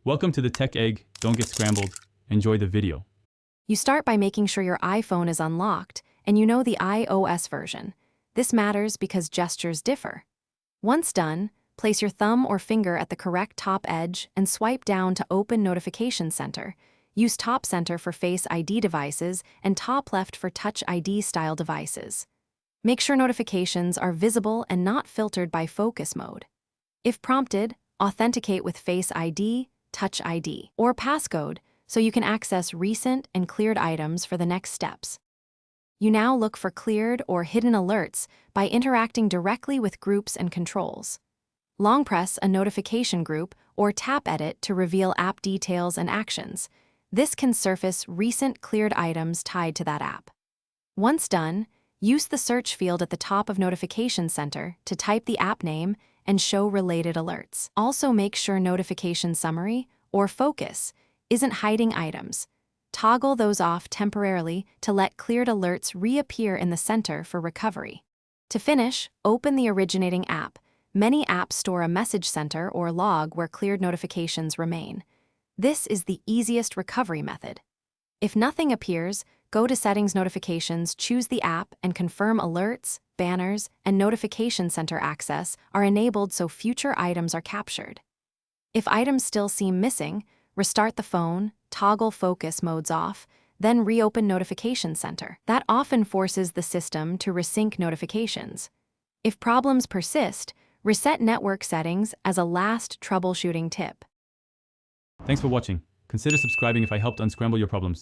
Welcome to the Tech Egg. Don't get scrambled. Enjoy the video. You start by making sure your iPhone is unlocked and you know the iOS version. This matters because gestures differ. Once done, place your thumb or finger at the correct top edge and swipe down to open Notification Center. Use Top Center for Face ID devices and Top Left for Touch ID style devices. Make sure notifications are visible and not filtered by focus mode. If prompted, authenticate with Face ID, Touch ID, or passcode so you can access recent and cleared items for the next steps. You now look for cleared or hidden alerts by interacting directly with groups and controls. Long press a notification group or tap edit to reveal app details and actions. This can surface recent cleared items tied to that app. Once done, use the search field at the top of Notification Center to type the app name and show related alerts. Also make sure Notification Summary, or Focus, isn't hiding items. Toggle those off temporarily to let cleared alerts reappear in the center for recovery. To finish, open the originating app. Many apps store a message center or log where cleared notifications remain. This is the easiest recovery method. If nothing appears, go to Settings Notifications, choose the app, and confirm alerts, banners, and Notification Center access are enabled so future items are captured. If items still seem missing, restart the phone, toggle focus modes off, then reopen Notification Center. That often forces the system to resync notifications. If problems persist, reset network settings as a last troubleshooting tip. Thanks for watching. Consider subscribing if I helped unscramble your problems.